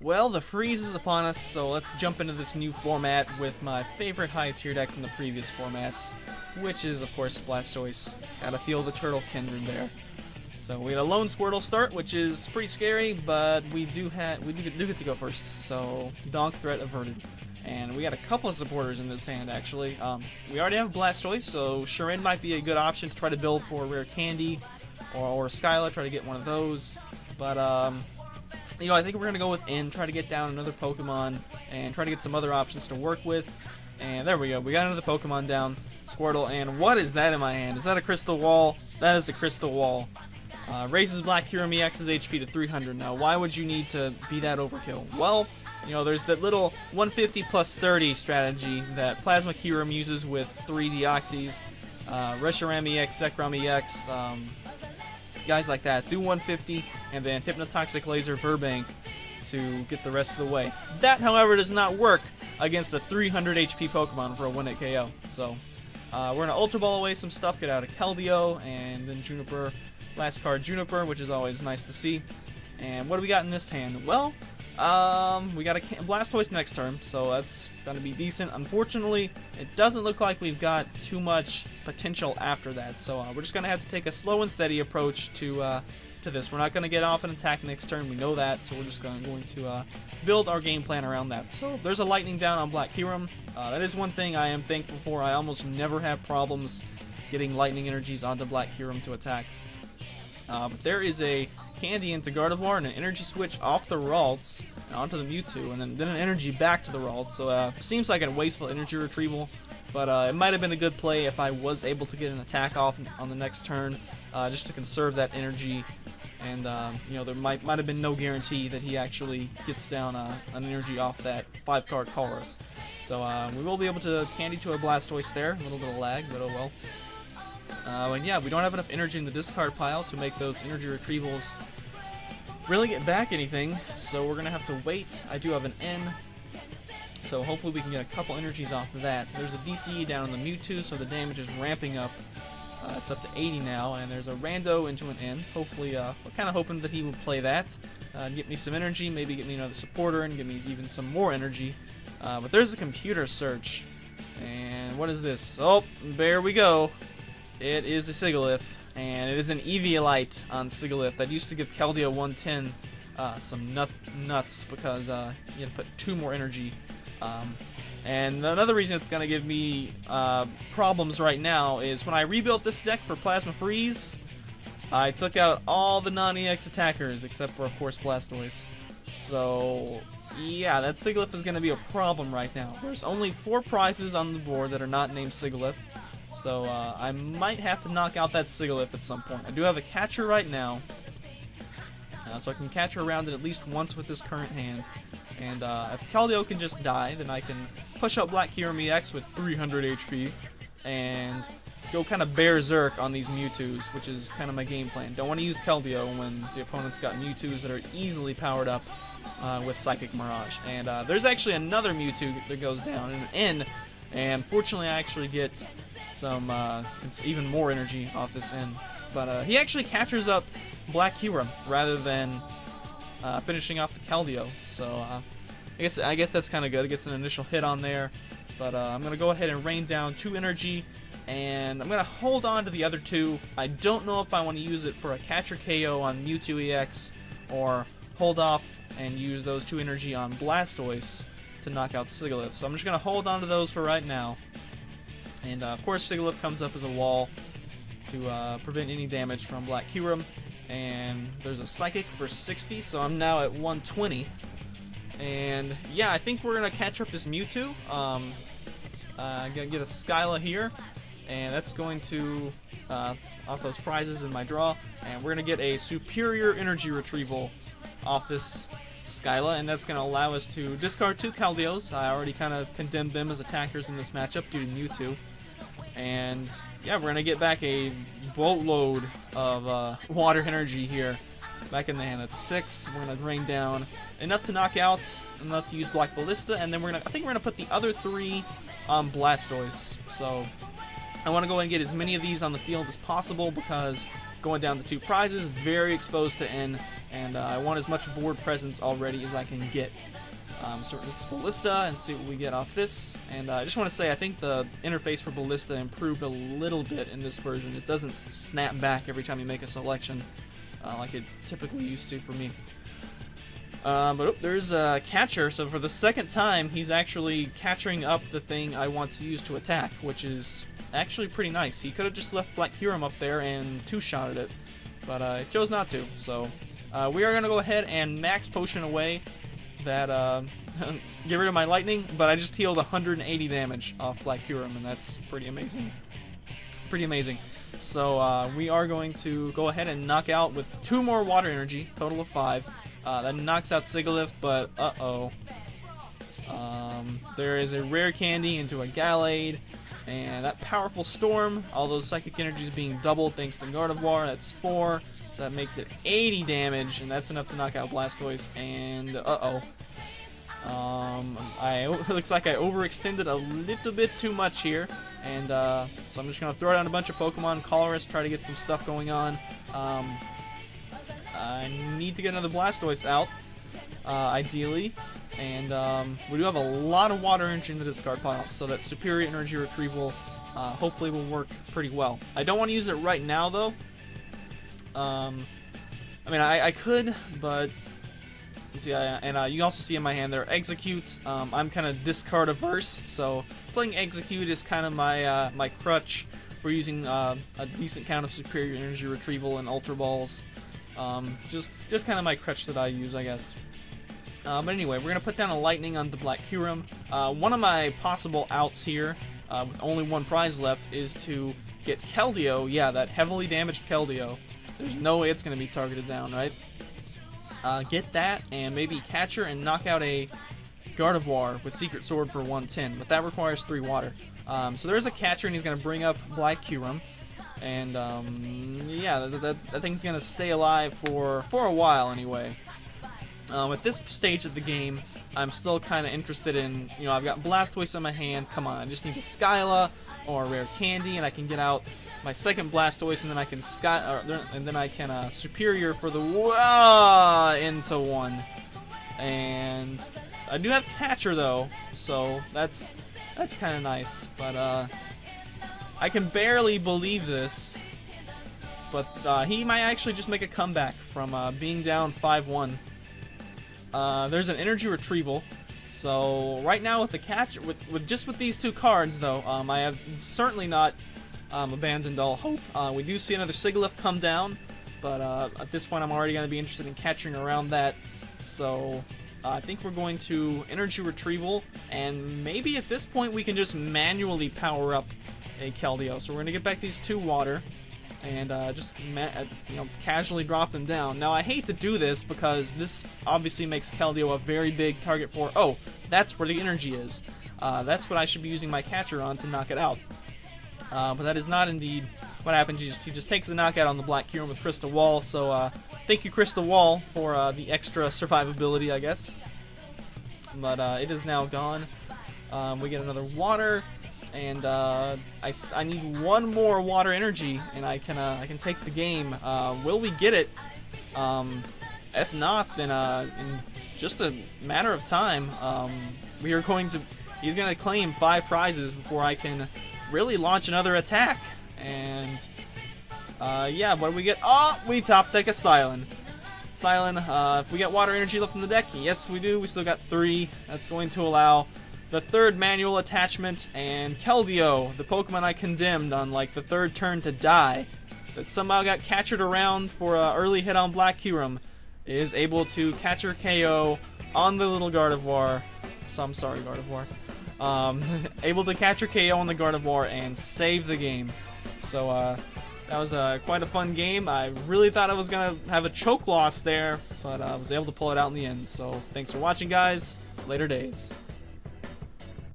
Well, the freeze is upon us, so let's jump into this new format with my favorite high tier deck from the previous formats, which is, of course, Blastoise. Gotta feel the turtle kindred there. So we had a lone Squirtle start, which is pretty scary, but we do get to go first. So donk threat averted, and we got a couple of supporters in this hand actually. We already have Blastoise, so Shurrin might be a good option to try to build for a rare candy, or Skyla, try to get one of those. But you know, I think we're gonna go with In, try to get down another Pokemon, and try to get some other options to work with. And there we go. We got another Pokemon down, Squirtle. And what is that in my hand? Is that a Crystal Wall? That is a Crystal Wall. Raises Black Kyurem EX's HP to 300. Now, why would you need to be that overkill? Well, you know, there's that little 150 plus 30 strategy that Plasma Kyurem uses with 3 Deoxys, Reshiram EX, Zekrom EX, guys like that. Do 150, and then Hypnotoxic Laser Verbank to get the rest of the way. That, however, does not work against a 300 HP Pokemon for a 1-hit KO. So, we're going to Ultra Ball away some stuff, get out of Keldeo, and then Juniper. Last card, Juniper, which is always nice to see. And what do we got in this hand? Well, we got a Blastoise next turn, so that's going to be decent. Unfortunately, it doesn't look like we've got too much potential after that, so we're just going to have to take a slow and steady approach to this. We're not going to get off an attack next turn, we know that, so we're just going to build our game plan around that. So there's a Lightning down on Black Kyurem. That is one thing I am thankful for. I almost never have problems getting Lightning energies onto Black Kyurem to attack. But there is a Candy into Gardevoir and an Energy Switch off the Ralts onto the Mewtwo, and then an Energy back to the Ralts. So seems like a wasteful energy retrieval, but it might have been a good play if I was able to get an attack off on the next turn, just to conserve that energy. And you know, there might have been no guarantee that he actually gets down an energy off that 5-card Colress. So we will be able to Candy to a Blastoise there. A little bit of lag, but oh well. And yeah, we don't have enough energy in the discard pile to make those energy retrievals really get back anything, so we're going to have to wait. I do have an N, so hopefully we can get a couple energies off of that. There's a DCE down on the Mewtwo, so the damage is ramping up. It's up to 80 now, and there's a Rando into an N. Hopefully, we're kind of hoping that he will play that, get me some energy, maybe get me another supporter, and give me even some more energy. But there's a computer search, and what is this? Oh, there we go. It is a Sigilyph, and it is an Eviolite on Sigilyph. That used to give Keldeo 110 some nuts because you had to put 2 more energy. And another reason it's going to give me problems right now is when I rebuilt this deck for Plasma Freeze, I took out all the non-EX attackers except for, of course, Blastoise. So yeah, that Sigilyph is going to be a problem right now. There's only 4 prizes on the board that are not named Sigilyph. So I might have to knock out that Sigilyph at some point. I do have a catcher right now, so I can catch her around it at least once with this current hand. And if Keldeo can just die, then I can push up Black Kyurem EX with 300 HP and go kind of berserk on these Mewtwo's, which is kind of my game plan. Don't want to use Keldeo when the opponent's got Mewtwo's that are easily powered up with Psychic Mirage. And there's actually another Mewtwo that goes down in an N, and fortunately I actually get some even more energy off this end. But he actually captures up Black Kyurem rather than finishing off the Keldeo. So I guess that's kind of good. It gets an initial hit on there. But I'm going to go ahead and rain down 2 energy, and I'm going to hold on to the other 2. I don't know if I want to use it for a catcher KO on Mewtwo EX, or hold off and use those 2 energy on Blastoise to knock out Sigilyph. So I'm just going to hold on to those for right now. And of course Sigilyph comes up as a wall to prevent any damage from Black Kyurem. And there's a Psychic for 60, so I'm now at 120. And yeah, I think we're going to catch up this Mewtwo. I'm going to get a Skyla here, and that's going to off those prizes in my draw. And we're going to get a superior energy retrieval off this Skyla, and that's going to allow us to discard 2 Keldeos. I already kind of condemned them as attackers in this matchup due to Mewtwo. And yeah, we're going to get back a boatload of water energy here back in the hand. That's 6. We're going to rain down enough to knock out, enough to use Black Ballista, and then I think we're going to put the other 3 on Blastoise. So I want to go ahead and get as many of these on the field as possible, because going down to 2 prizes, very exposed to N, and I want as much board presence already as I can get. So let's Ballista and see what we get off this. And I just want to say, I think the interface for Ballista improved a little bit in this version. It doesn't snap back every time you make a selection like it typically used to for me. There's a catcher, so for the second time, he's actually catching up the thing I want to use to attack, which is actually pretty nice. He could have just left Black Kyurem up there and two-shotted it, but I chose not to. So we are going to go ahead and max potion away that, get rid of my lightning, but I just healed 180 damage off Black Kyurem, and that's pretty amazing. Pretty amazing. So we are going to go ahead and knock out with 2 more water energy, total of 5. That knocks out Sigilyph, but there is a rare candy into a Gallade, and that powerful storm, all those psychic energies being doubled thanks to Gardevoir, that's 4, so that makes it 80 damage, and that's enough to knock out Blastoise, and it looks like I overextended a little bit too much here, and so I'm just going to throw down a bunch of Pokemon, Colorus, try to get some stuff going on. I need to get another Blastoise out, ideally, and we do have a lot of water energy in the discard pile, so that superior energy retrieval hopefully will work pretty well. I don't want to use it right now, though. I mean, I could, but see, you also see in my hand there, Execute. I'm kind of discard averse, so playing Execute is kind of my my crutch for using a decent count of superior energy retrieval and Ultra Balls. Just kind of my crutch that I use, I guess. But anyway, we're going to put down a Lightning on the Black Kyurem. One of my possible outs here, with only 1 prize left, is to get Keldeo. Yeah, that heavily damaged Keldeo. There's no way it's going to be targeted down, right? Get that, and maybe Catcher and knock out a Gardevoir with Secret Sword for 110, but that requires 3 water. So there's a Catcher, and he's going to bring up Black Kyurem. And yeah, that thing's gonna stay alive for a while anyway. At this stage of the game, I'm still kind of interested in, I've got Blastoise in my hand. Come on, I just need a Skyla or a rare candy, and I can get out my second Blastoise, and then I can superior for the into 1. And I do have Catcher though, so that's kind of nice, but I can barely believe this, but he might actually just make a comeback from being down 5-1. There's an energy retrieval, so right now with the catch, with these 2 cards though, I have certainly not abandoned all hope. We do see another Sigilyph come down, but at this point I'm already going to be interested in catching around that, so I think we're going to energy retrieval, and maybe at this point we can just manually power up a Keldeo. So we're gonna get back these 2 water and just casually drop them down. Now I hate to do this because this obviously makes Keldeo a very big target for. Oh, that's where the energy is. That's what I should be using my Catcher on to knock it out. But that is not indeed what happens. He just takes the knockout on the Black Kyurem with Crystal Wall. So thank you, Crystal Wall, for the extra survivability, I guess. But it is now gone. We get another water. And I need 1 more water energy, and I can take the game. Will we get it? If not, then in just a matter of time, he's gonna claim 5 prizes before I can really launch another attack. And yeah, what do we get? Oh, we top deck a Silent. If we get water energy left in the deck, yes we do. We still got 3. That's going to allow the 3rd manual attachment, and Keldeo, the Pokemon I condemned on like the 3rd turn to die, that somehow got catchered around for an early hit on Black Kyurem, is able to catcher KO on the little Gardevoir. So I'm sorry, Gardevoir. Able to catcher KO on the Gardevoir and save the game. So that was quite a fun game. I really thought I was gonna have a choke loss there, but I was able to pull it out in the end. So thanks for watching, guys. Later days.